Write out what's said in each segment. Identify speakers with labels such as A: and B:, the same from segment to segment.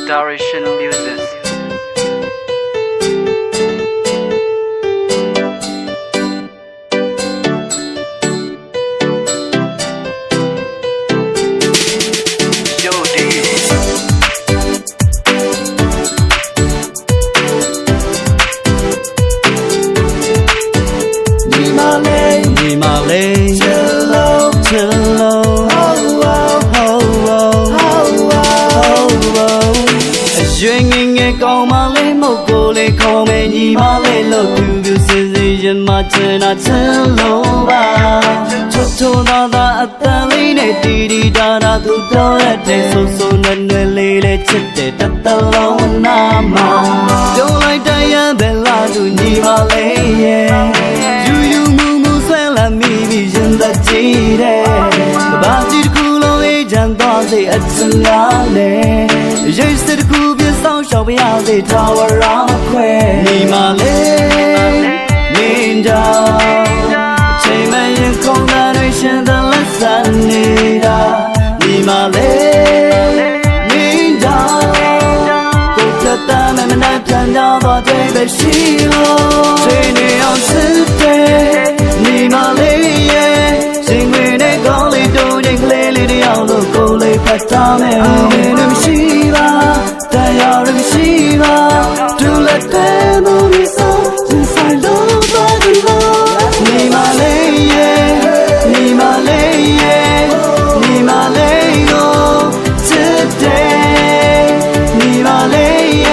A: Direction Music.
B: Con mà lấy một cô lấy không mẹ nhì mà lấy lâu từ từ dân mà chơi na chơi lâu ba cho na ta ta lấy này đi da na tu cho là để so nên người lấy chết để ta ta lâu na mà cho lại đây ya bella tu nhì mà lấy you mu xoay là mi vì dân ta chỉ để ba chỉ cứ lâu ấy chẳng có gì ở chân lá để dây sẽ cứ biết sao sao bây giờ thì thao ra quê ni mà lên nên ra chạy màยังkhông đã nói chuyện ta là san đi ra ni mà lên nên ra cuộc đời ta mình đã thành nhau và thấy về xí lô trên này ông sẽ thế ni mà lên xin người này có lý do những lẽ lý đi ao lô cô lấy phải ta mẹ mình xí ba ta yêu em xí ba tu lệ thế mà mi sao chỉ phải lâu ba gần lâu ni mà lấy ni mà lấy ni mà lấy yo today ni mà lấy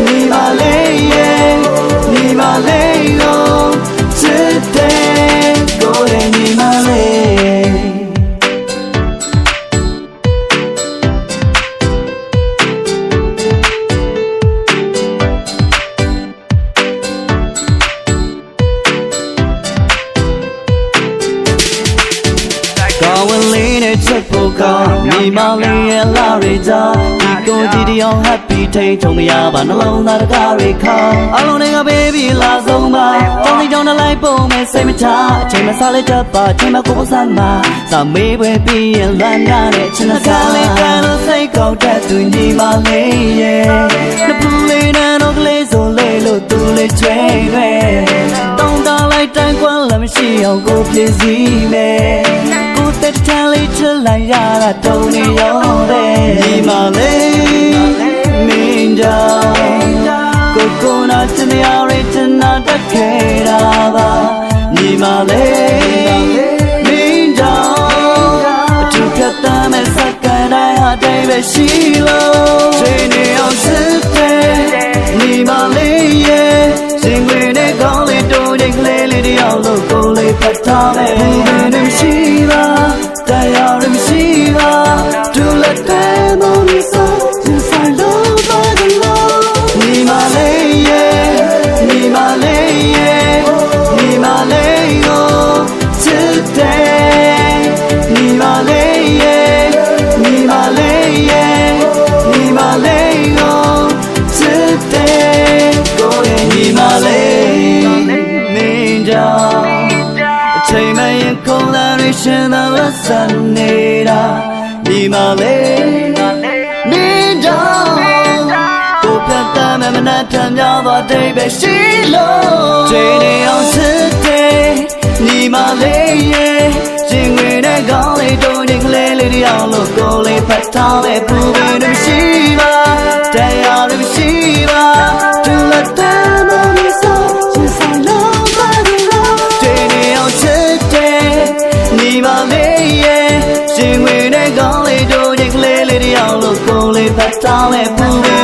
B: ni mà lấy ni mà lấy yo today go để ni mà lấyချက်ဖို့ကောင်းညီမလေးရဲ့လာရကြဒီကိုကြည့်တရား happy ထိန်ထုံမရပါနှလုံးသားတကားတွေခေါင်းအလုံးတွေက baby လာဆုံးပါတောင်းလေးကြောင်းနဲ့လိုက်ပုံမဲ့စိတ်မချအချိန်မစားလိုက်တတ်ပါချိန်မကိုယ်စမ်းပါသာမေးပွဲပြီးရင်လမ်းရတဲ့ချင်တဲ့ကားလေးကလို့စိတ်ကောက်တဲ့သူညီမလေးရဲ့နှစ်ဖူးလေးနဲ့တော့ကလေးဆိုလေးလို့သူလေးချွေတွေတောင်းတလိုက်တိုင်းကွမ်းလည်းမရှိအောင်ကိုပြည့်စည်မယ်တက်ချမ်းလေးချလိုက်ရတာတုံးနေရောတဲ့ညီမလေးမင်းကြောင့်ကိုနာချင်ရရချင်နာတက်ခဲ့တာပါညီမလေးမင်းကြောင့်အထူးဖြတ်တမ်းမဲ့စကားတိုင်းဟာတိတ်ပဲရှိလို့ချိန်နေအောင်စစ်တဲ့ညီမလေးရဲ့ရှင်ခွေနဲ့ကောင်းလေးတိုးတဲ့ကလေးလေးတယောက်လို့ကိုလေးပတ်ထားမယ်ဘယ်ရှိပါတရားရမရှိပါဒူလက်တဲ့မုန်ဆိုရင်ဆိုင်လို့ပါကလို့ညီမလေးရဲ့ညီမလေးရဲ့ညီမလေးကိုချစ်တယ်ညီမလေးရဲ့ညီမလေးရဲ့ညီမလေးကိုချစ်တယ်ကိုရဲ့ညီမလေးမင်းကြောင့်ချိန်မရင်ခုံလာရရှင်သာလဆန်နေတာဒီမလေးနေတော့ကိုပြတ်တာမနာထမ်းများပါတိတ်ပဲရှိလို့ချိန်နေအောင်စစ်တယ်ဒီမလေးရဲ့ရှင်ငွေနဲ့ကောင်းလေးတုံးတဲ့ကလေးလေးတယောက်လို့ကိုလေးဖတ်ထားတဲ့ပူပင်တွေရှိပါတရားတွေရှိပါသူလက်တမ်းမလို့ဆိုရင်ဆိုင်လို့ပါလို့ချိန်နေအောင်စစ်ညီမလေးရဲ့ရှင်ဝင်တဲ့ကောင်းလေးတို့ရဲ့ကလေးလေးတယောက်လို့ကိုယ်လေးပတ်တောင်းမဲ့ပူ